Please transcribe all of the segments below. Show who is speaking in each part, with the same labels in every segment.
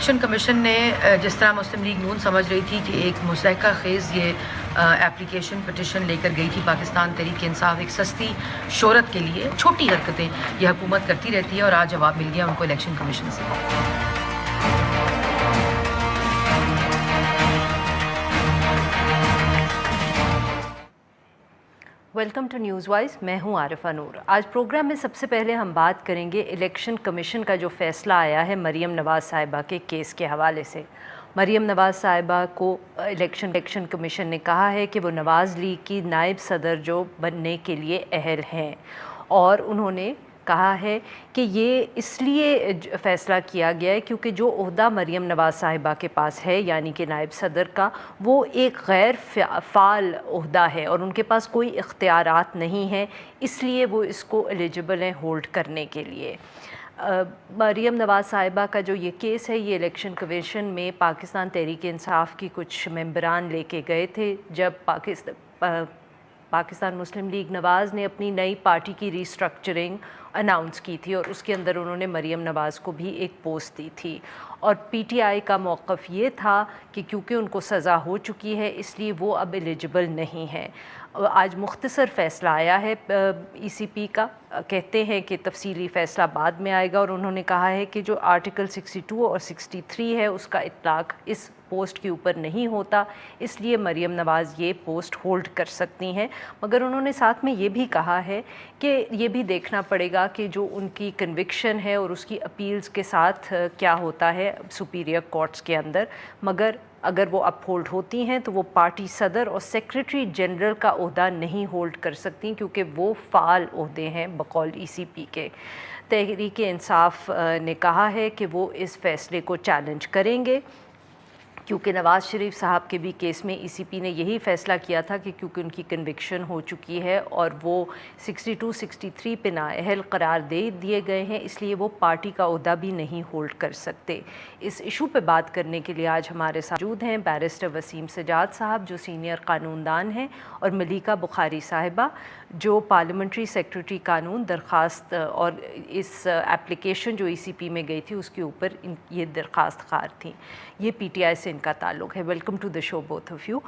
Speaker 1: Election commission نے جس طرح مسلم لیگ نون سمجھ رہی تھی کہ ایک مضحکہ خیز یہ اپلیکیشن پٹیشن لے کر گئی تھی پاکستان تحریک انصاف ایک سستی شہرت کے لیے، چھوٹی حرکتیں یہ حکومت کرتی رہتی ہے اور آج جواب مل گیا ان کو الیکشن کمیشن سے۔
Speaker 2: ویلکم ٹو نیوز وائز، میں ہوں عارفہ نور۔ آج پروگرام میں سب سے پہلے ہم بات کریں گے الیکشن کمیشن کا جو فیصلہ آیا ہے مریم نواز صاحبہ کے کیس کے حوالے سے۔ مریم نواز صاحبہ کو الیکشن کمیشن نے کہا ہے کہ وہ نواز لیگ کی نائب صدر جو بننے کے لیے اہل ہیں، اور انہوں نے کہا ہے کہ یہ اس لیے فیصلہ کیا گیا ہے کیونکہ جو عہدہ مریم نواز صاحبہ کے پاس ہے یعنی کہ نائب صدر کا، وہ ایک غیر فعال عہدہ ہے اور ان کے پاس کوئی اختیارات نہیں ہیں، اس لیے وہ اس کو ایلیجبل ہیں ہولڈ کرنے کے لیے۔ مریم نواز صاحبہ کا جو یہ کیس ہے یہ الیکشن کمیشن میں پاکستان تحریک انصاف کی کچھ ممبران لے کے گئے تھے جب پاکستان مسلم لیگ نواز نے اپنی نئی پارٹی کی ری اسٹرکچرنگ اناؤنس کی تھی، اور اس کے اندر انہوں نے مریم نواز کو بھی ایک پوسٹ دی تھی، اور پی ٹی آئی کا موقف یہ تھا کہ کیونکہ ان کو سزا ہو چکی ہے اس لیے وہ اب ایلیجبل نہیں ہیں۔ آج مختصر فیصلہ آیا ہے ای سی پی کا، کہتے ہیں کہ تفصیلی فیصلہ بعد میں آئے گا، اور انہوں نے کہا ہے کہ جو آرٹیکل 62 اور 63 ہے اس کا اطلاق اس پوسٹ کے اوپر نہیں ہوتا، اس لیے مریم نواز یہ پوسٹ ہولڈ کر سکتی ہیں، مگر انہوں نے ساتھ میں یہ بھی کہا ہے کہ یہ بھی دیکھنا پڑے گا کہ جو ان کی کنوکشن ہے اور اس کی اپیلز کے ساتھ کیا ہوتا ہے سپیریئر کورٹس کے اندر، مگر اگر وہ اپ ہولڈ ہوتی ہیں تو وہ پارٹی صدر اور سیکریٹری جنرل کا عہدہ نہیں ہولڈ کر سکتی کیونکہ وہ فعال عہدے ہیں بقول ای سی پی کے۔ تحریک انصاف نے کہا ہے کہ وہ اس فیصلے کو چیلنج کریں گے کیونکہ نواز شریف صاحب کے بھی کیس میں ای سی پی نے یہی فیصلہ کیا تھا کہ کیونکہ ان کی کنوکشن ہو چکی ہے اور وہ 62 63 پہ نااہل قرار دے دیے گئے ہیں، اس لیے وہ پارٹی کا عہدہ بھی نہیں ہولڈ کر سکتے۔ اس ایشو پہ بات کرنے کے لیے آج ہمارے ساتھ موجود ہیں بیرسٹر وسیم سجاد صاحب جو سینئر قانون دان ہیں، اور ملیکہ بخاری صاحبہ جو پارلیمنٹری سیکریٹری قانون درخواست اور اس اپلیکیشن جو ای سی پی میں گئی تھی اس کے اوپر یہ درخواست خار تھیں۔ یہ پی ٹی آئی سے ان کا تعلق ہے۔ Welcome to the show both of you.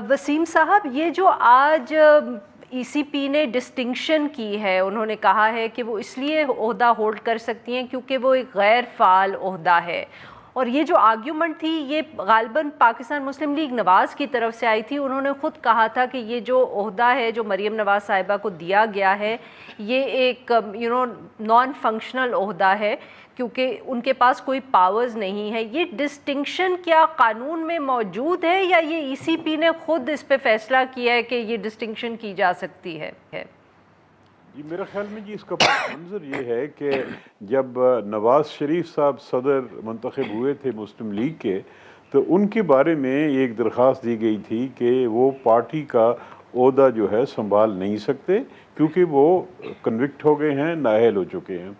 Speaker 2: Waseem sahib, یہ جو آج ای سی پی نے ڈسٹنکشن کی ہے، انہوں نے کہا ہے کہ وہ اس لیے عہدہ ہولڈ کر سکتی ہیں کیونکہ وہ ایک غیر فعال عہدہ ہے، اور یہ جو آرگیومنٹ تھی یہ غالباً پاکستان مسلم لیگ نواز کی طرف سے آئی تھی۔ انہوں نے خود کہا تھا کہ یہ جو عہدہ ہے جو مریم نواز صاحبہ کو دیا گیا ہے یہ ایک نان فنکشنل عہدہ ہے کیونکہ ان کے پاس کوئی پاورز نہیں ہے۔ یہ ڈسٹنکشن کیا قانون میں موجود ہے یا یہ ای سی پی نے خود اس پہ فیصلہ کیا ہے کہ یہ ڈسٹنکشن کی جا سکتی ہے؟
Speaker 3: جی میرا خیال میں اس کا منظر یہ ہے کہ جب نواز شریف صاحب صدر منتخب ہوئے تھے مسلم لیگ کے، تو ان کے بارے میں ایک درخواست دی گئی تھی کہ وہ پارٹی کا عہدہ جو ہے سنبھال نہیں سکتے کیونکہ وہ کنوکٹ ہو گئے ہیں، نااہل ہو چکے ہیں۔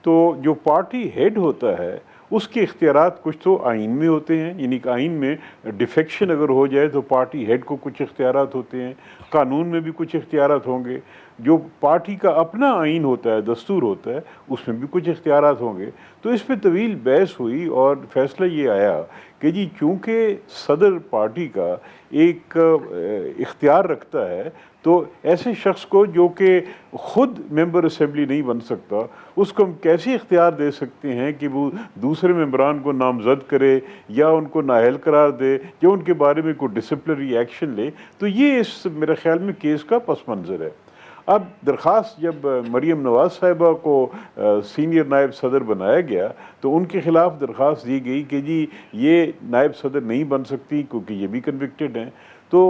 Speaker 3: تو جو پارٹی ہیڈ ہوتا ہے اس کے اختیارات کچھ تو آئین میں ہوتے ہیں، یعنی کہ آئین میں ڈیفیکشن اگر ہو جائے تو پارٹی ہیڈ کو کچھ اختیارات ہوتے ہیں، قانون میں بھی کچھ اختیارات ہوں گے، جو پارٹی کا اپنا آئین ہوتا ہے، دستور ہوتا ہے، اس میں بھی کچھ اختیارات ہوں گے۔ تو اس پہ طویل بحث ہوئی اور فیصلہ یہ آیا کہ جی چونکہ صدر پارٹی کا ایک اختیار رکھتا ہے تو ایسے شخص کو جو کہ خود ممبر اسمبلی نہیں بن سکتا اس کو ہم کیسے اختیار دے سکتے ہیں کہ وہ دوسرے ممبران کو نامزد کرے یا ان کو نااہل قرار دے یا ان کے بارے میں کوئی ڈسپلنری ایکشن لے؟ تو یہ اس میرے خیال میں کیس کا پس منظر ہے۔ اب درخواست جب مریم نواز صاحبہ کو سینئر نائب صدر بنایا گیا تو ان کے خلاف درخواست دی گئی کہ جی یہ نائب صدر نہیں بن سکتی کیونکہ یہ بھی کنوکٹڈ ہیں۔ تو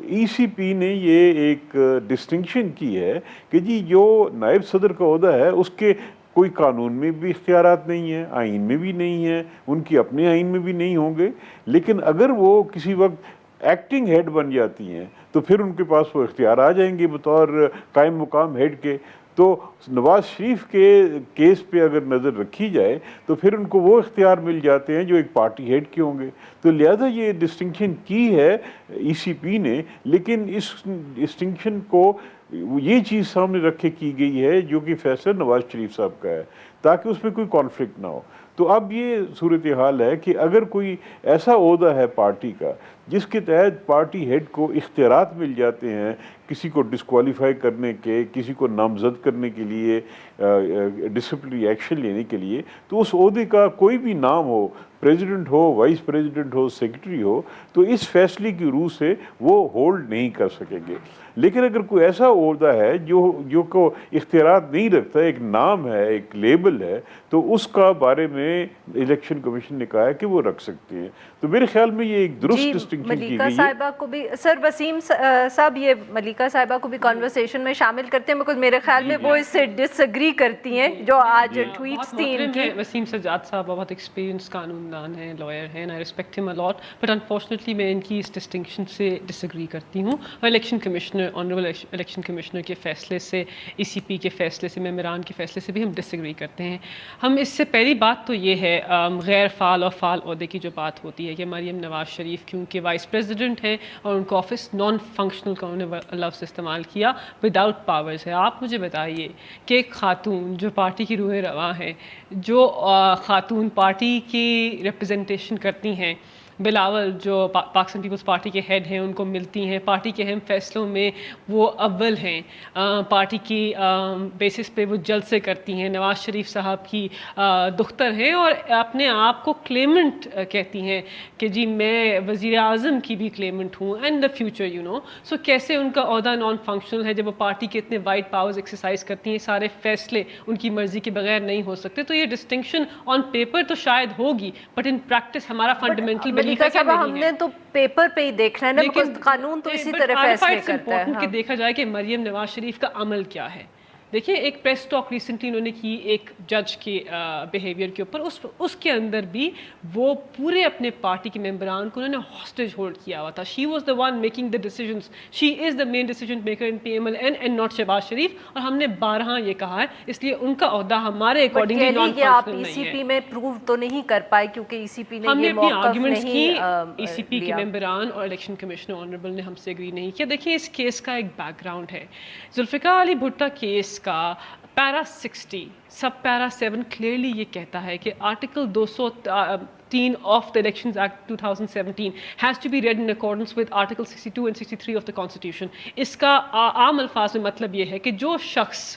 Speaker 3: ای سی پی نے یہ ایک ڈسٹنکشن کی ہے کہ جی جو نائب صدر کا عہدہ ہے اس کے کوئی قانون میں بھی اختیارات نہیں ہیں، آئین میں بھی نہیں ہیں، ان کی اپنے آئین میں بھی نہیں ہوں گے، لیکن اگر وہ کسی وقت ایکٹنگ ہیڈ بن جاتی ہیں تو پھر ان کے پاس وہ اختیار آ جائیں گے بطور قائم مقام ہیڈ کے۔ تو نواز شریف کے کیس پہ اگر نظر رکھی جائے تو پھر ان کو وہ اختیار مل جاتے ہیں جو ایک پارٹی ہیڈ کے ہوں گے۔ تو لہذا یہ ڈسٹنکشن کی ہے ای سی پی نے، لیکن اس ڈسٹنکشن کو یہ چیز سامنے رکھے کی گئی ہے جو کہ فیصلہ نواز شریف صاحب کا ہے تاکہ اس میں کوئی کانفلکٹ نہ ہو۔ تو اب یہ صورتحال ہے کہ اگر کوئی ایسا عہدہ ہے پارٹی کا جس کے تحت پارٹی ہیڈ کو اختیارات مل جاتے ہیں کسی کو ڈسکوالیفائی کرنے کے، کسی کو نامزد کرنے کے لیے، ڈسپلنری ایکشن لینے کے لیے، تو اس عہدے کا کوئی بھی نام ہو، پریزیڈنٹ ہو، وائس پریزیڈنٹ ہو، سیکرٹری ہو، تو اس فیصلے کی روح سے وہ ہولڈ نہیں کر سکیں گے۔ لیکن اگر کوئی ایسا عہدہ ہے جو کو اختیارات نہیں رکھتا، ایک نام ہے، ایک لیبل ہے، تو اس کا بارے میں الیکشن کمیشن نے کہا ہے کہ وہ رکھ سکتے ہیں۔ تو میرے خیال میں یہ ایک درست ڈسٹنکشن کی
Speaker 2: ملیکہ
Speaker 3: گئی ہے۔
Speaker 2: صاحبہ کو بھی سر، وسیم صاحب یہ ملیکہ صاحبہ کو بھی کانورسیشن میں شامل کرتے ہیں، because میرے خیال میں وہ اس سے ڈس ایگری کرتی ہیں جو آج ٹویٹس تھی ان کی۔
Speaker 4: وسیم سجاد صاحب بہت ایکسپیرینس قانون دان ہیں، لائر ہیں، I respect him a lot, but unfortunately میں ان کی اس ڈسٹنکشن سے ڈس ایگری کرتی ہوں، اور election commissioner, honourable election commissioner کے فیصلے سے، ای سی پی کے فیصلے سے، ممبران کے فیصلے سے بھی ہم ڈس ایگری کرتے ہیں۔ ہم اس سے پہلی بات تو یہ ہے غیر فعال اور فعال عہدے کی جو بات ہوتی ہے کہ مریم نواز شریف کیونکہ وائس پریزیڈنٹ ہیں اور ان کو آفس نان فنکشنل کا انہوں نے لفظ استعمال کیا، وداؤٹ پاورز ہے۔ آپ مجھے بتائیے کہ ایک خاتون جو پارٹی کی روح رواں ہے، جو خاتون پارٹی کی ریپرزنٹیشن کرتی ہیں، بلاول جو پاکستان پیپلز پارٹی کے ہیڈ ہیں، ان کو ملتی ہیں، پارٹی کے اہم فیصلوں میں وہ اول ہیں، پارٹی کی بیسس پہ وہ جلسے کرتی ہیں، نواز شریف صاحب کی دختر ہیں، اور اپنے آپ کو کلیمنٹ کہتی ہیں کہ جی میں وزیر اعظم کی بھی کلیمنٹ ہوں and the future you know. So کیسے ان کا عہدہ نان فنکشنل ہے جب وہ پارٹی کے اتنے وائڈ پاورز ایکسرسائز کرتی ہیں، سارے فیصلے ان کی مرضی کے بغیر نہیں ہو سکتے؟ تو یہ ڈسٹنکشن آن پیپر تو شاید ہوگی، بٹ ان پریکٹس ہمارا فنڈامنٹل
Speaker 2: ملیکہ صاحبہ ہم نے تو پیپر پہ ہی دیکھنا ہے نا،
Speaker 4: لیکن
Speaker 2: قانون تو اسی طرح فیصلے کرتا ہے
Speaker 4: کہ دیکھا جائے کہ مریم نواز شریف کا عمل کیا ہے۔ دیکھیے ایک پریس ٹاک ریسنٹلی انہوں نے کی ایک جج کے بیہیویئر کے اوپر، اس کے اندر بھی وہ پورے اپنے پارٹی کے ممبران کو انہوں نے ہاسٹیج ہولڈ کیا ہوا تھا۔ She was the one making the decisions, she is the main decision maker in P M L N and not Shehbaz Sharif, اور ہم نے بارہا یہ کہا ہے، اس لیے ان کا عہدہ ہمارے اکارڈنگلی نان
Speaker 2: کہ آپ
Speaker 4: فنکشنل
Speaker 2: ای
Speaker 4: نہیں
Speaker 2: سی
Speaker 4: ہے۔
Speaker 2: پی میں پروو تو نہیں کر پائے کیونکہ ای سی پی نے
Speaker 4: ہم نے
Speaker 2: یہ
Speaker 4: اپنی
Speaker 2: موقف
Speaker 4: آرگیومنٹس کی،
Speaker 2: نہیں
Speaker 4: ای سی پی کے ممبران اور الیکشن کمشنر آنریبل نے ہم سے ایگری نہیں کیا۔ دیکھیے اس کیس کا ایک بیک گراؤنڈ ہے، ذوالفقار علی بھٹہ کیس کا پیرا 60 سب پیرا 7 کلیئرلی یہ کہتا ہے کہ article 203 of the elections act 2017 has to be read in accordance with article 62 and 63 of the constitution. اس کا عام الفاظ میں مطلب یہ ہے کہ جو شخص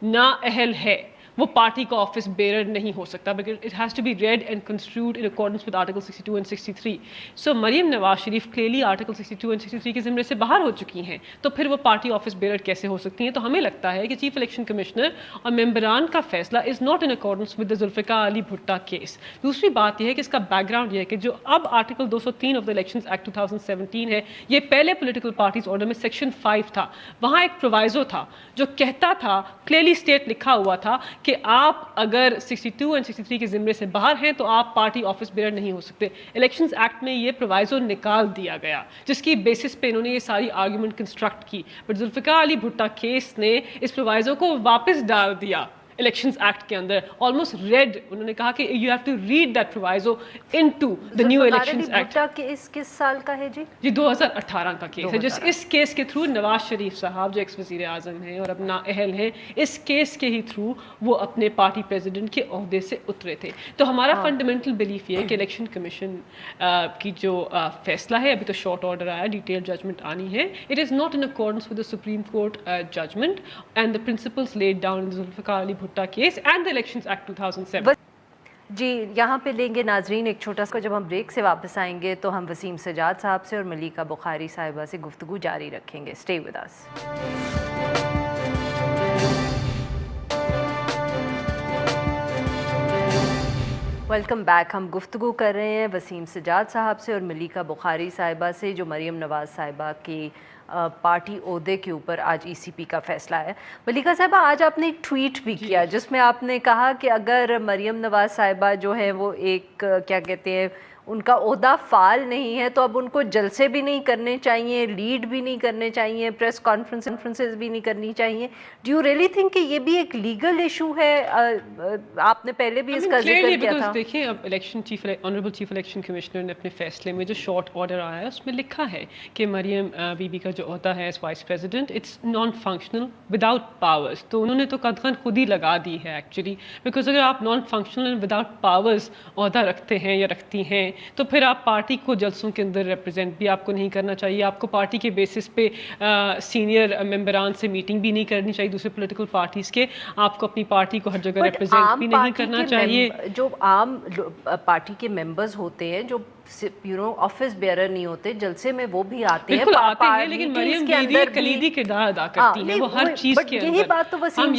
Speaker 4: نااہل ہے وہ پارٹی کا آفس بیرر نہیں ہو سکتا، but it has to be read and construed in accordance with article 62 and 63۔ So Maryam Nawaz Sharif clearly article 62 and 63 کے زمرے سے باہر ہو چکی ہیں، تو پھر وہ پارٹی آفس بیرر کیسے ہو سکتی ہیں؟ تو ہمیں لگتا ہے کہ چیف الیکشن کمشنر اور ممبران کا فیصلہ is not in accordance with the Zulfiqar Ali Bhutto case. دوسری بات یہ ہے کہ اس کا بیک گراؤنڈ یہ ہے کہ جو اب article 203 of the elections act 2017 ہے، یہ پہلے پولیٹیکل پارٹیز آرڈر میں سیکشن 5 تھا، وہاں ایک پرووائزو تھا جو کہتا تھا، کلیئرلی اسٹیٹ لکھا ہوا تھا کہ آپ اگر 62 اینڈ 63 کے زمرے سے باہر ہیں تو آپ پارٹی آفس بیرر نہیں ہو سکتے۔ الیکشنز ایکٹ میں یہ پرووائزو نکال دیا گیا جس کی بیسس پہ انہوں نے یہ ساری آرگیومنٹ کنسٹرکٹ کی، بٹ ذوالفقار علی بھٹہ کیس نے اس پرووائزو کو واپس ڈال دیا الیکشنز ایکٹ کے اندر، آلموسٹ ریڈ، انہوں نے کہا کہ you have to read that proviso into the new elections act.
Speaker 2: Bhutta case کس سال کا ہے جی؟
Speaker 4: یہ 2018 کا کیس ہے، جس اس کیس کے تھرو نواز شریف صاحب جو ایکس وزیر اعظم ہیں اور اب نااہل ہیں، اس کیس کے ہی تھرو وہ اپنے پارٹی پریزیڈنٹ کے عہدے سے اترے تھے۔ تو ہمارا فنڈامنٹل بلیف یہ ہے کہ الیکشن کمیشن کی جو فیصلہ ہے، ابھی تو شارٹ آرڈر آیا، ڈیٹیل ججمنٹ آنی ہے، it is not in accordance with the Supreme Court judgment and the principles laid down in Zulfiqar Ali Bhutto case and the elections Act 2007۔
Speaker 2: جی یہاں پہ لیں گے ناظرین ایک چھوٹا سا، جب ہم بریک سے واپس آئیں گے تو ہم وسیم سجاد صاحب سے اور ملیکہ بخاری صاحبہ سے گفتگو جاری رکھیں گے۔ Stay with us. Welcome back. ہم گفتگو کر رہے ہیں وسیم سجاد صاحب سے اور ملیکہ بخاری صاحبہ سے جو مریم نواز صاحبہ کی پارٹی عہدے کے اوپر آج ای سی پی کا فیصلہ ہے۔ ملیکہ صاحبہ آج آپ نے ایک ٹویٹ بھی کیا جس میں آپ نے کہا کہ اگر مریم نواز صاحبہ جو ہے وہ ایک کیا کہتے ہیں ان کا عہدہ فعال نہیں ہے تو اب ان کو جلسے بھی نہیں کرنے چاہیے, لیڈ بھی نہیں کرنے چاہیے, پریس کانفرنسز بھی نہیں کرنی چاہیے. ڈو یو ریئلی تھنک کہ یہ بھی ایک لیگل ایشو ہے؟ آپ نے پہلے بھی اس کا ذکر کیا تھا.
Speaker 4: دیکھیں اب آنریبل چیف الیکشن کمشنر نے اپنے فیصلے میں جو شارٹ آرڈر آیا ہے اس میں لکھا ہے کہ مریم بی بی کا جو عہدہ ہے as vice president it's non functional without powers. تو انہوں نے تو قدغن خود ہی لگا دی ہے ایکچولی, بیکاز اگر آپ نان فنکشنل وداؤٹ پاورز عہدہ رکھتے ہیں یا رکھتی ہیں تو پھر آپ پارٹی کو جلسوں کے اندر ریپرزینٹ بھی آپ کو نہیں کرنا چاہیے, آپ کو پارٹی کے بیسس پہ سینئر ممبران سے میٹنگ بھی نہیں کرنی چاہیے دوسرے پولیٹیکل پارٹیز کے, آپ کو اپنی پارٹی کو ہر جگہ ریپرزینٹ بھی نہیں کرنا چاہیے.
Speaker 2: جو عام پارٹی کے ممبرز ہوتے ہیں جو آفس بیئرر نہیں ہوتے, جلسے میں وہ بھی آتے ہیں,
Speaker 4: بالکل آتے ہیں, لیکن مریم بی بی کلیدی کردار ادا کرتی ہیں وہ ہر چیز کے اندر.
Speaker 2: یہی بات تو وسیم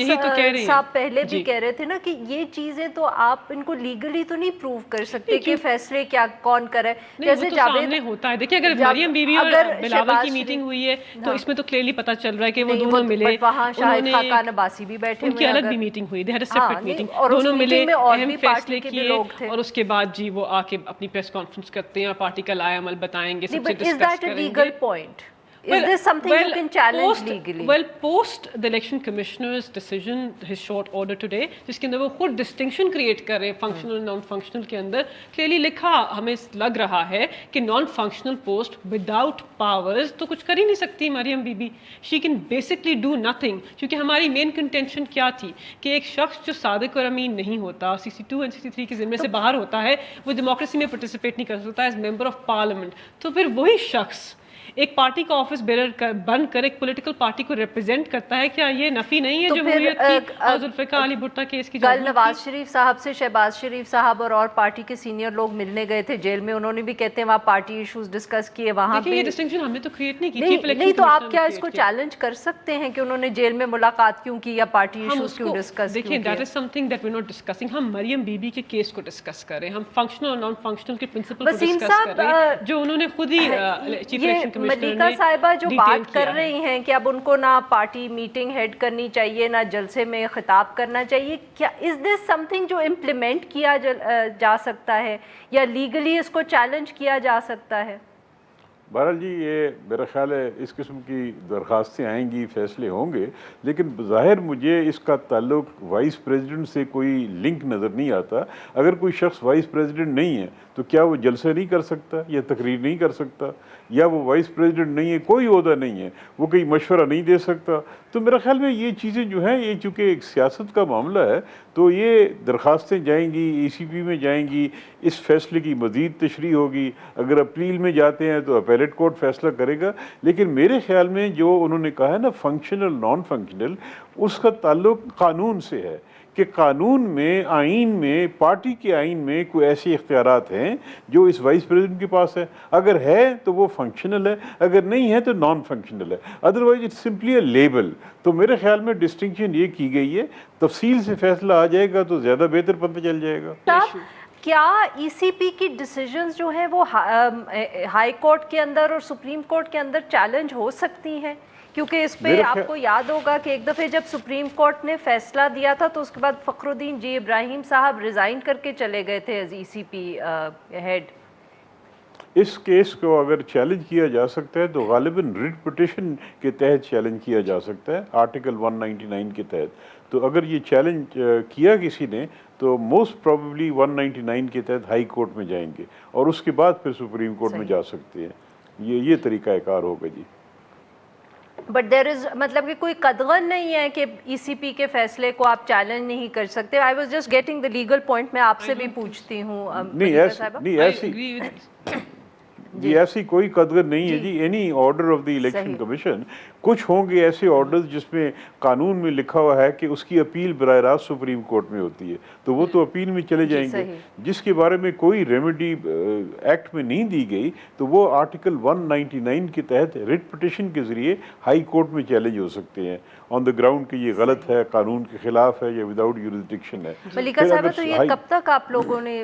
Speaker 2: صاحب پہلے بھی کہہ رہے تھے نا کہ یہ چیزیں تو آپ ان کو لیگلی تو نہیں پروو کر سکتے کہ فیصلے کیا کون کرے. جیسے
Speaker 4: سامنے ہوتا ہے, دیکھیے اگر مریم بی بی اور بلاول کی میٹنگ ہوئی ہے تو اس میں تو کلیئرلی پتا چل رہا ہے کہ وہ دونوں ملے,
Speaker 2: وہاں شاہد خاقان عباسی بھی بیٹھے
Speaker 4: ان کی الگ بھی میٹنگ ہوئی, they had a separate meeting, دونوں ملے اہم فیصلے کیے اور اس کے بعد جی وہ آ کے اپنی پریس کانفرنس کرتے ہیں اور پارٹی کا لائے عمل بتائیں گے, سب سے ڈسکس کریں گے.
Speaker 2: Is this something you can challenge legally?
Speaker 4: Well, post the election commissioner's decision, his short order today, جس کے اندر وہ خود ڈسٹنکشن کریٹ کر رہے ہیں فنکشنل نان فنکشنل کے اندر, کلیئرلی لکھا ہمیں لگ رہا ہے کہ non functional post without powers تو کچھ کر ہی نہیں سکتی مریم بی بی. She can basically do nothing, کیونکہ ہماری مین کنٹینشن کیا تھی کہ ایک شخص جو صادق اور امین نہیں ہوتا, 62 اور 63 کے ذمے سے باہر ہوتا ہے, وہ ڈیموکریسی میں پارٹیسپیٹ نہیں کر سکتا ایز ممبر آف پارلیمنٹ. تو پھر وہی شخص ایک پارٹی کا آفس بیرر بن کر ایک پولیٹیکل پارٹی کو ریپرزینٹ کرتا ہے, کیا یہ نفی نہیں ہے جمہوریت کی؟ اور ذوالفقار علی بھٹو کیس کی
Speaker 2: کل نواز شریف صاحب سے شہباز شریف صاحب اور پارٹی کے سینئر لوگ ملنے گئے تھے جیل میں, انہوں نے بھی کہتے ہیں وہاں پارٹی ایشوز ڈسکس کیے, وہاں پہ
Speaker 4: یہ ڈسٹنکشن ہم نے تو کریٹ نہیں کی.
Speaker 2: نہیں تو آپ کیا اس کو چیلنج کر سکتے ہیں کہ انہوں نے جیل میں ملاقات کیوں کی یا پارٹی ایشوز کیوں ڈسکس کیے؟
Speaker 4: دیکھیں that is something that we not discussing. ہم مریم بی بی کے کیس کو ڈسکس کر رہے ہیں, ہم فنکشنل اور نان فنکشنل کے پرنسپل کو ڈسکس کر رہے ہیں جو انہوں نے خود ہی چیف الیکشن کمشنر نے
Speaker 2: جو بات کر رہی ہیں کہ اب ان کو نہ پارٹی میٹنگ ہیڈ کرنی چاہیے نہ جلسے میں خطاب کرنا چاہیے, کیا از دس سم تھنگ جو امپلیمنٹ کیا جا سکتا ہے یا لیگلی اس کو چیلنج کیا جا سکتا ہے؟
Speaker 3: بہرحال جی یہ میرا خیال ہے اس قسم کی درخواستیں آئیں گی, فیصلے ہوں گے, لیکن بظاہر مجھے اس کا تعلق وائس پریزیڈنٹ سے کوئی لنک نظر نہیں آتا. اگر کوئی شخص وائس پریزیڈنٹ نہیں ہے تو کیا وہ جلسہ نہیں کر سکتا یا تقریر نہیں کر سکتا, یا وہ وائس پریزیڈنٹ نہیں ہے, کوئی عہدہ نہیں ہے, وہ کوئی مشورہ نہیں دے سکتا؟ تو میرا خیال میں یہ چیزیں جو ہیں, یہ چونکہ ایک سیاست کا معاملہ ہے تو یہ درخواستیں جائیں گی, ای سی پی میں جائیں گی, اس فیصلے کی مزید تشریح ہوگی. اگر اپیل میں جاتے ہیں تو اپیلیٹ کورٹ فیصلہ کرے گا. لیکن میرے خیال میں جو انہوں نے کہا ہے نا فنکشنل نان فنکشنل, اس کا تعلق قانون سے ہے کہ قانون میں, آئین میں, پارٹی کے آئین میں کوئی ایسے اختیارات ہیں جو اس وائس پریزیڈنٹ کے پاس ہے. اگر ہے تو وہ فنکشنل ہے, اگر نہیں ہے تو نان فنکشنل ہے, otherwise it's simply a label. تو میرے خیال میں ڈسٹنکشن یہ کی گئی ہے, تفصیل سے فیصلہ آ جائے گا تو زیادہ بہتر پتہ چل جائے گا.
Speaker 2: کیا ای سی پی کی ڈیسیجنز جو ہیں وہ ہائی کورٹ کے اندر اور سپریم کورٹ کے اندر چیلنج ہو سکتی ہیں؟ کیونکہ اس پہ آپ کو یاد ہوگا کہ ایک دفعہ جب سپریم کورٹ نے فیصلہ دیا تھا تو اس کے بعد فخر الدین جی ابراہیم صاحب ریزائن کر کے چلے گئے تھے ایز ای سی پی ہیڈ.
Speaker 3: اس کیس کو اگر چیلنج کیا جا سکتا ہے تو غالباً ریٹ پٹیشن کے تحت چیلنج کیا جا سکتا ہے, آرٹیکل 199 کے تحت. تو اگر یہ چیلنج کیا کسی نے تو موسٹ پروبیبلی 199 کے تحت ہائی کورٹ میں جائیں گے اور اس کے بعد پھر سپریم کورٹ میں جا سکتے ہیں. یہ طریقہ کار ہوگا جی.
Speaker 2: بٹ دیر از مطلب کہ کوئی قدغن نہیں ہے کہ ای سی پی کے فیصلے کو آپ چیلنج نہیں کر سکتے. I was just getting the legal point, میں آپ سے بھی پوچھتی ہوں.
Speaker 3: جی ایسی کوئی قدغن نہیں ہے جی. Any order of the election commission, کچھ ہوں گے ایسے آرڈرز جس میں قانون میں لکھا ہوا ہے کہ اس کی اپیل براہ راست سپریم کورٹ میں ہوتی ہے, تو وہ تو اپیل میں چلے جائیں گے. جس کے بارے میں کوئی ریمیڈی ایکٹ میں نہیں دی گئی تو وہ آرٹیکل 199 کے تحت ریٹ پٹیشن کے ذریعے ہائی کورٹ میں چیلنج ہو سکتے ہیں آن دا گراؤنڈ کہ یہ غلط ہے, قانون کے خلاف ہے یا وداؤٹ یورسڈکشن ہے.
Speaker 2: ملیکا صاحبہ تو یہ کب تک آپ لوگوں نے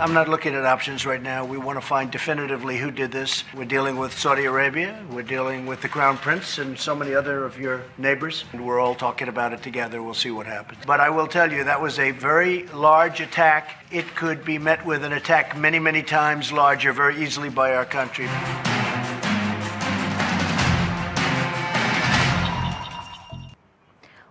Speaker 5: I'm not looking at options right now. We want to find definitively who did this. We're dealing with Saudi Arabia. We're dealing with the Crown Prince and so many other of your neighbors. And we're all talking about it together. We'll see what happens. But I will tell you, that was a very large attack. It could be met with an attack many, many times larger very easily by our country.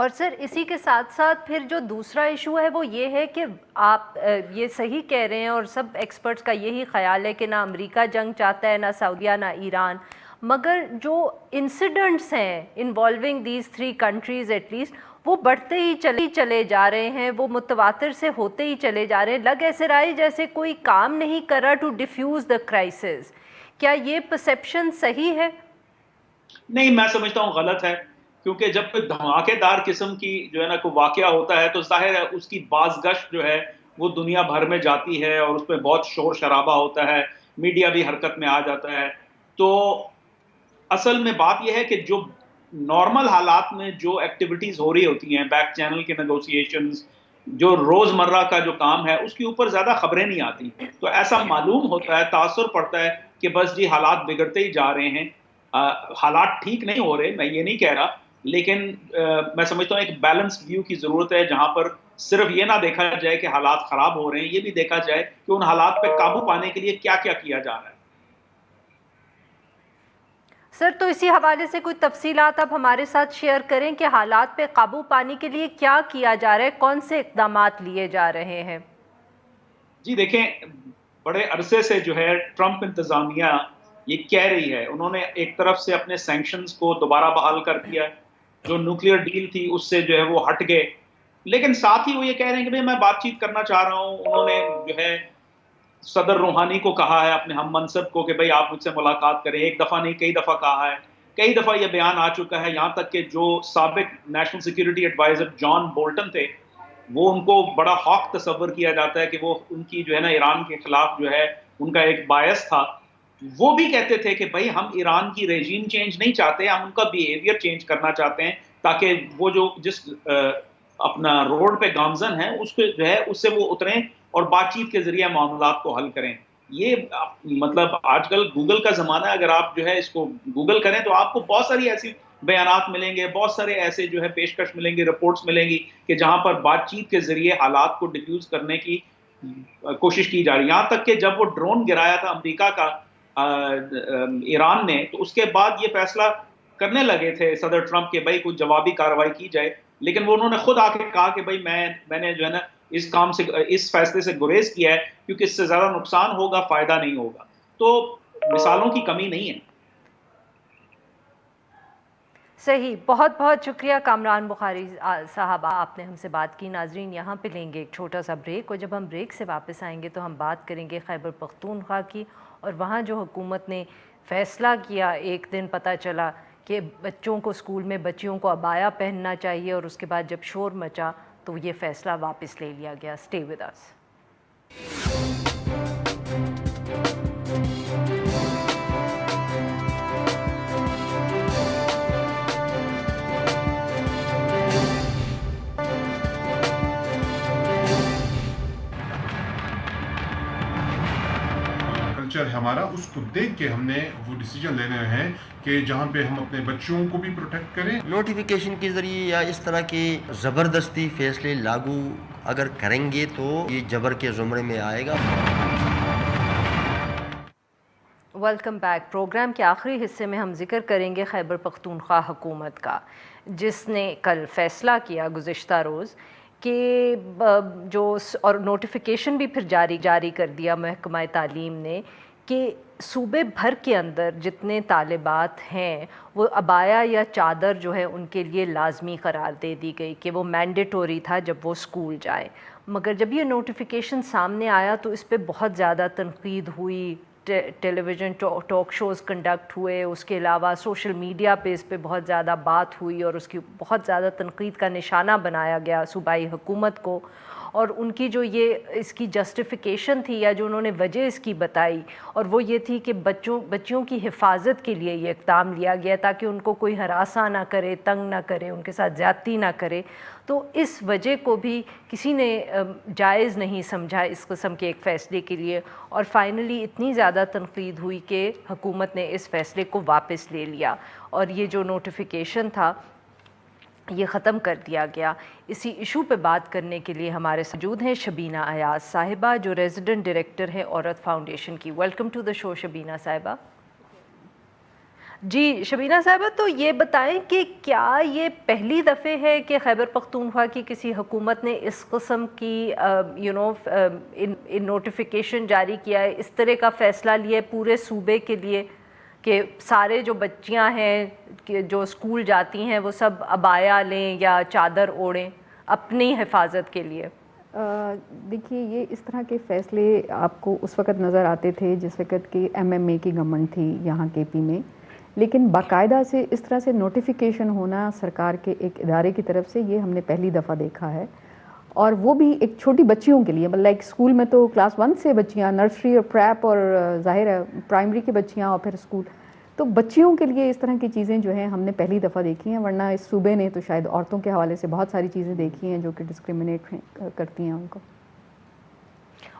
Speaker 2: اور سر اسی کے ساتھ ساتھ پھر جو دوسرا issue ہے وہ یہ ہے کہ آپ یہ صحیح کہہ رہے ہیں اور سب ایکسپرٹس کا یہی خیال ہے کہ نہ امریکہ جنگ چاہتا ہے، نہ سعودیہ، نہ ایران، مگر جو انسیڈنٹس ہیں involving these 3 countries at least وہ بڑھتے ہی چلے جا رہے ہیں، وہ متواتر سے ہوتے ہی چلے جا رہے ہیں. لگ ایسے رہا ہے جیسے کوئی کام نہیں کر رہا ٹو ڈیفیوز دا کرائسس. کیا یہ پرسیپشن صحیح ہے؟
Speaker 6: نہیں، میں سمجھتا ہوں غلط ہے، کیونکہ جب کوئی دھماکے دار قسم کی جو ہے نا کوئی واقعہ ہوتا ہے تو ظاہر ہے اس کی بازگشت جو ہے وہ دنیا بھر میں جاتی ہے اور اس پہ بہت شور شرابہ ہوتا ہے، میڈیا بھی حرکت میں آ جاتا ہے. تو اصل میں بات یہ ہے کہ جو نارمل حالات میں جو ایکٹیویٹیز ہو رہی ہوتی ہیں، بیک چینل کے نیگوسیشنز، جو روز مرہ کا جو کام ہے اس کے اوپر زیادہ خبریں نہیں آتی. تو ایسا معلوم ہوتا ہے، تاثر پڑتا ہے کہ بس جی حالات بگڑتے ہی جا رہے ہیں. حالات ٹھیک نہیں ہو رہے، میں یہ نہیں کہہ رہا، لیکن میں سمجھتا ہوں ایک بیلنس ویو کی ضرورت ہے، جہاں پر صرف یہ نہ دیکھا جائے کہ حالات خراب ہو رہے ہیں، یہ بھی دیکھا جائے کہ ان حالات پہ قابو پانے کے لیے کیا کیا کیا جا رہا ہے.
Speaker 2: سر تو اسی حوالے سے کوئی تفصیلات آپ ہمارے ساتھ شیئر کریں کہ حالات پہ قابو پانے کے لیے کیا کیا جا رہا ہے، کون سے اقدامات لیے جا رہے ہیں؟
Speaker 6: جی دیکھیں، بڑے عرصے سے جو ہے ٹرمپ انتظامیہ یہ کہہ رہی ہے، انہوں نے ایک طرف سے اپنے سینکشنز کو دوبارہ بحال کر دیا، جو نیوکلیئر ڈیل تھی اس سے جو ہے وہ ہٹ گئے، لیکن ساتھ ہی وہ یہ کہہ رہے ہیں کہ میں بات چیت کرنا چاہ رہا ہوں. انہوں نے جو ہے صدر روحانی کو کہا ہے، اپنے ہم منصب کو، کہ بھئی آپ مجھ سے ملاقات کریں. ایک دفعہ نہیں کئی دفعہ کہا ہے، کئی دفعہ یہ بیان آ چکا ہے، یہاں تک کہ جو سابق national security advisor John Bolton تھے، وہ ان کو بڑا ہاک تصور کیا جاتا ہے کہ وہ ان کی جو ہے نا ایران کے خلاف جو ہے ان کا ایک باعث تھا. وہ بھی کہتے تھے کہ بھائی ہم ایران کی ریجیم چینج نہیں چاہتے، ہم ان کا بیہیویئر چینج کرنا چاہتے ہیں، تاکہ وہ جو جس اپنا روڈ پہ گامزن ہے اس پہ جو ہے اس سے وہ اتریں اور بات چیت کے ذریعے معاملات کو حل کریں. یہ مطلب آج کل گوگل کا زمانہ ہے، اگر آپ جو ہے اس کو گوگل کریں تو آپ کو بہت ساری ایسی بیانات ملیں گے، بہت سارے ایسے جو ہے پیشکش ملیں گی، رپورٹس ملیں گی کہ جہاں پر بات چیت کے ذریعے حالات کو ڈیفیوز کرنے کی کوشش کی جا رہی ہے. یہاں تک کہ جب وہ ڈرون گرایا تھا امریکہ کا ایران نے، تو اس کے بعد یہ فیصلہ کرنے لگے تھے صدر ٹرمپ کہ بھائی کوئی جوابی کارروائی کی جائے، لیکن وہ انہوں نے خود آ کے کہا کہ بھائی میں نے جو ہے نا اس کام سے، اس فیصلے سے گریز کیا ہے، کیونکہ اس سے زیادہ نقصان ہوگا، فائدہ نہیں ہوگا. تو مثالوں کی کمی نہیں ہے.
Speaker 2: صحیح، بہت بہت شکریہ کامران بخاری صاحب، آپ نے ہم سے بات کی. ناظرین یہاں پہ لیں گے ایک چھوٹا سا بریک، اور جب ہم بریک سے واپس آئیں گے تو ہم بات کریں گے خیبر پختونخوا کی، اور وہاں جو حکومت نے فیصلہ کیا، ایک دن پتہ چلا کہ بچوں کو اسکول میں بچیوں کو عبایا پہننا چاہیے، اور اس کے بعد جب شور مچا تو یہ فیصلہ واپس لے لیا گیا. Stay with us.
Speaker 7: کلچر ہے ہمارا، اس کو دیکھ کے ہم نے وہ ڈیسیجن لینے ہیں کہ جہاں پہ ہم اپنے بچوں کو بھی پروٹیکٹ کریں.
Speaker 8: نوٹیفیکیشن کے ذریعے یا اس طرح کے زبردستی فیصلے لاگو اگر کریں گے تو یہ جبر کے زمرے میں آئے گا.
Speaker 2: Welcome back. پروگرام کے آخری حصے میں ہم ذکر کریں گے خیبر پختونخوا حکومت کا، جس نے کل فیصلہ کیا گزشتہ روز کہ جو اور نوٹیفیکیشن بھی پھر جاری کر دیا محکمہ تعلیم نے کہ صوبے بھر کے اندر جتنے طالبات ہیں وہ عبایا یا چادر جو ہے ان کے لیے لازمی قرار دے دی گئی کہ وہ مینڈیٹوری تھا جب وہ اسکول جائیں. مگر جب یہ نوٹیفیکیشن سامنے آیا تو اس پہ بہت زیادہ تنقید ہوئی، ٹیلی ویژن ٹاک شوز کنڈکٹ ہوئے، اس کے علاوہ سوشل میڈیا پہ اس پہ بہت زیادہ بات ہوئی اور اس کی بہت زیادہ تنقید کا نشانہ بنایا گیا صوبائی حکومت کو. اور ان کی جو یہ اس کی جسٹیفیکیشن تھی یا جو انہوں نے وجہ اس کی بتائی، اور وہ یہ تھی کہ بچیوں کی حفاظت کے لیے یہ اقدام لیا گیا تاکہ ان کو کوئی ہراساں نہ کرے، تنگ نہ کرے، ان کے ساتھ زیادتی نہ کرے. تو اس وجہ کو بھی کسی نے جائز نہیں سمجھا اس قسم کے ایک فیصلے کے لیے، اور فائنلی اتنی زیادہ تنقید ہوئی کہ حکومت نے اس فیصلے کو واپس لے لیا اور یہ جو نوٹیفیکیشن تھا یہ ختم کر دیا گیا. اسی ایشو پہ بات کرنے کے لیے ہمارے موجود ہیں شبینہ ایاز صاحبہ، جو ریزیڈنٹ ڈائریکٹر ہے عورت فاؤنڈیشن کی. ویلکم ٹو دا شو شبینہ صاحبہ. جی شبینہ صاحبہ، تو یہ بتائیں کہ کیا یہ پہلی دفعہ ہے کہ خیبر پختونخوا کی کسی حکومت نے اس قسم کی نوٹیفیکیشن جاری کیا ہے، اس طرح کا فیصلہ لیا ہے پورے صوبے کے لیے کہ سارے جو بچیاں ہیں کہ جو اسکول جاتی ہیں وہ سب عبایا لیں یا چادر اوڑھیں اپنی حفاظت کے لیے؟
Speaker 9: دیکھیے، یہ اس طرح کے فیصلے آپ کو اس وقت نظر آتے تھے جس وقت کہ MMA کی گورنمنٹ تھی یہاں KP میں، لیکن باقاعدہ سے اس طرح سے نوٹیفیکیشن ہونا سرکار کے ایک ادارے کی طرف سے یہ ہم نے پہلی دفعہ دیکھا ہے، اور وہ بھی ایک چھوٹی بچیوں کے لیے. لائک اسکول میں تو کلاس 1 سے بچیاں، نرسری اور پریپ اور ظاہر ہے پرائمری کی بچیاں اور پھر اسکول، تو بچیوں کے لیے اس طرح کی چیزیں جو ہیں ہم نے پہلی دفعہ دیکھی ہیں، ورنہ اس صوبے نے تو شاید عورتوں کے حوالے سے بہت ساری چیزیں دیکھی ہیں جو کہ ڈسکریمنیٹ کرتی ہیں ان کو.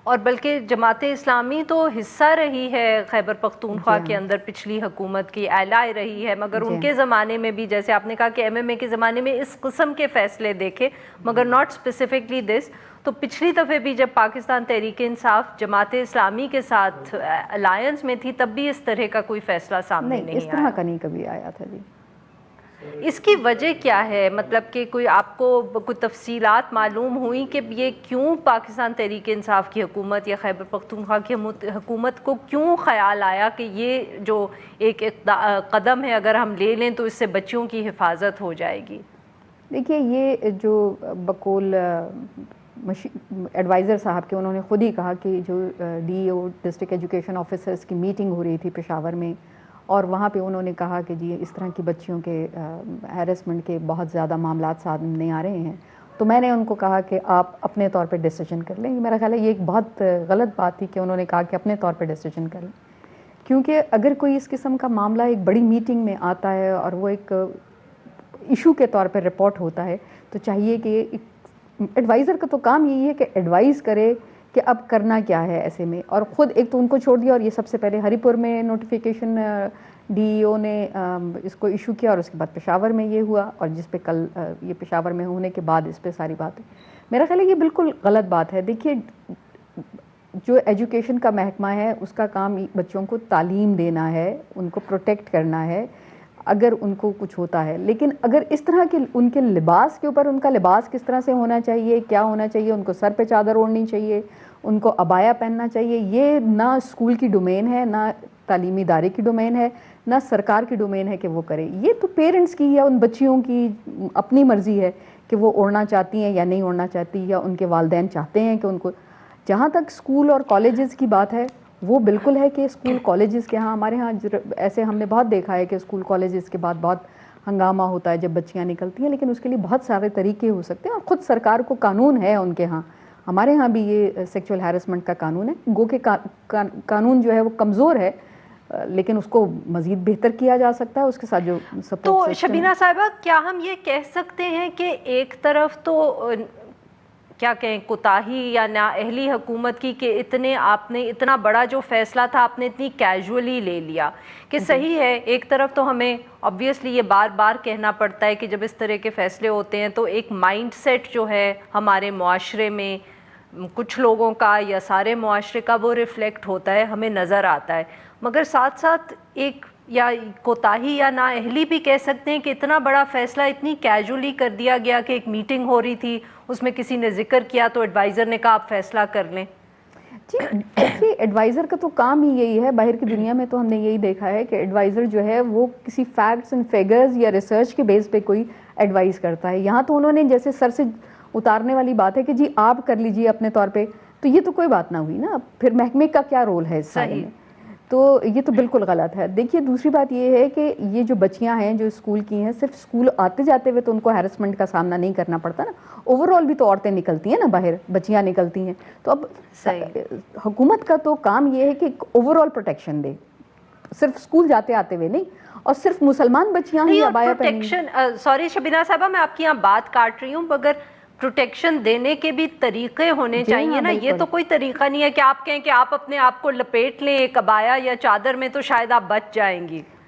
Speaker 2: اور بلکہ جماعت اسلامی تو حصہ رہی ہے خیبر پختونخوا کے اندر، پچھلی حکومت کی ایلائی رہی ہے، مگر ان کے زمانے میں بھی جیسے آپ نے کہا کہ MMA کے زمانے میں اس قسم کے فیصلے دیکھے مگر ناٹ اسپیسیفکلی دس. تو پچھلی دفعہ بھی جب پاکستان تحریک انصاف جماعت اسلامی کے ساتھ الائنس میں تھی تب بھی اس طرح کا کوئی فیصلہ سامنے نہیں آیا.
Speaker 9: اس طرح کا نہیں کبھی آیا تھا. جی
Speaker 2: اس کی وجہ کیا ہے؟ مطلب کہ کوئی آپ کو کوئی تفصیلات معلوم ہوئی کہ یہ کیوں پاکستان تحریک انصاف کی حکومت یا خیبر پختونخوا کی حکومت کو کیوں خیال آیا کہ یہ جو ایک قدم ہے اگر ہم لے لیں تو اس سے بچیوں کی حفاظت ہو جائے گی؟
Speaker 9: دیکھیے، یہ جو بقول ایڈوائزر صاحب کے انہوں نے خود ہی کہا کہ جو DEO ڈسٹرکٹ ایجوکیشن آفیسرز کی میٹنگ ہو رہی تھی پشاور میں، اور وہاں پہ انہوں نے کہا کہ جی اس طرح کی بچیوں کے ہیرسمنٹ کے بہت زیادہ معاملات سامنے آ رہے ہیں، تو میں نے ان کو کہا کہ آپ اپنے طور پہ ڈیسیجن کر لیں. میرا خیال ہے یہ ایک بہت غلط بات تھی کہ انہوں نے کہا کہ اپنے طور پہ ڈیسیجن کر لیں، کیونکہ اگر کوئی اس قسم کا معاملہ ایک بڑی میٹنگ میں آتا ہے اور وہ ایک ایشو کے طور پہ رپورٹ ہوتا ہے تو چاہیے کہ ایڈوائزر کا تو کام یہی ہے کہ ایڈوائز کرے کہ اب کرنا کیا ہے ایسے میں، اور خود ایک تو ان کو چھوڑ دیا. اور یہ سب سے پہلے ہری پور میں نوٹیفیکیشن DEO نے اس کو ایشو کیا، اور اس کے بعد پشاور میں یہ ہوا، اور جس پہ کل یہ پشاور میں ہونے کے بعد اس پہ ساری بات ہے. میرا خیال ہے یہ بالکل غلط بات ہے. دیکھیے، جو ایجوکیشن کا محکمہ ہے اس کا کام بچوں کو تعلیم دینا ہے، ان کو پروٹیکٹ کرنا ہے اگر ان کو کچھ ہوتا ہے. لیکن اگر اس طرح کے ان کے لباس کے اوپر، ان کا لباس کس طرح سے ہونا چاہیے، کیا ہونا چاہیے، ان کو سر پہ چادر اوڑھنی چاہیے، ان کو عبایا پہننا چاہیے، یہ نہ اسکول کی ڈومین ہے، نہ تعلیمی ادارے کی ڈومین ہے، نہ سرکار کی ڈومین ہے کہ وہ کرے. یہ تو پیرنٹس کی یا ان بچیوں کی اپنی مرضی ہے کہ وہ اوڑھنا چاہتی ہیں یا نہیں اوڑھنا چاہتی، یا ان کے والدین چاہتے ہیں کہ ان کو. جہاں تک اسکول اور کالجز کی بات ہے، وہ بالکل ہے کہ اسکول کالجز کے ہاں، ہمارے ہاں ایسے ہم نے بہت دیکھا ہے کہ اسکول کالجز کے بعد بہت ہنگامہ ہوتا ہے جب بچیاں نکلتی ہیں، لیکن اس کے لیے بہت سارے طریقے ہو سکتے ہیں، اور خود سرکار کو قانون ہے ان کے ہاں. ہمارے ہاں بھی یہ سیکچول ہیرسمنٹ کا قانون ہے، گو کہ قانون جو ہے وہ کمزور ہے، لیکن اس کو مزید بہتر کیا جا سکتا ہے اس کے ساتھ جو سپورٹ.
Speaker 2: تو شبینہ صاحبہ، کیا ہم یہ کہہ سکتے ہیں کہ ایک طرف تو کیا کہیں کوتاہی یا نااہلی حکومت کی کہ آپ نے اتنا بڑا جو فیصلہ تھا آپ نے اتنی کیجولی لے لیا کہ صحیح ہے. ایک طرف تو ہمیں obviously یہ بار بار کہنا پڑتا ہے کہ جب اس طرح کے فیصلے ہوتے ہیں تو ایک مائنڈ سیٹ جو ہے ہمارے معاشرے میں کچھ لوگوں کا یا سارے معاشرے کا وہ ریفلیکٹ ہوتا ہے، ہمیں نظر آتا ہے، مگر ساتھ ساتھ ایک یا کوتاہی یا نااہلی بھی کہہ سکتے ہیں کہ اتنا بڑا فیصلہ اتنی کیجولی کر دیا گیا کہ ایک میٹنگ ہو رہی تھی، اس میں کسی نے ذکر کیا تو ایڈوائزر نے کہا آپ فیصلہ کر لیں.
Speaker 9: جی دیکھیے، ایڈوائزر کا تو کام ہی یہی ہے. باہر کی دنیا میں تو ہم نے یہی دیکھا ہے کہ ایڈوائزر جو ہے وہ کسی فیکٹس اینڈ فیگرز یا ریسرچ کے بیس پہ کوئی ایڈوائز کرتا ہے. یہاں تو انہوں نے جیسے سر سے اتارنے والی بات ہے کہ جی آپ کر لیجئے اپنے طور پہ، تو یہ تو کوئی بات نہ ہوئی نا. پھر محکمے کا کیا رول ہے اس سارے میں؟ تو یہ تو بالکل غلط ہے. دیکھیے، دوسری بات یہ ہے کہ یہ جو بچیاں ہیں جو اسکول کی ہیں، صرف اسکول آتے جاتے ہوئے تو ان کو ہیرسمنٹ کا سامنا نہیں کرنا پڑتا نا. اوور آل بھی تو عورتیں نکلتی ہیں نا باہر، بچیاں نکلتی ہیں. تو اب حکومت کا تو کام یہ ہے کہ اوور آل پروٹیکشن دے، صرف اسکول جاتے آتے ہوئے نہیں، اور صرف مسلمان بچیاں ہی عبایا پہنیں.
Speaker 2: سوری شبینہ صاحبہ، میں آپ کی یہاں بات کاٹ رہی ہوں، مگر پروٹیکشن دینے کے بھی طریقے ہونے چاہیے نا. یہ تو کوئی طریقہ نہیں ہے کہ آپ کہیں کہ آپ اپنے آپ کو لپیٹ لیں ایک عبایا یا چادر میں تو شاید آپ بچ جائیں گی.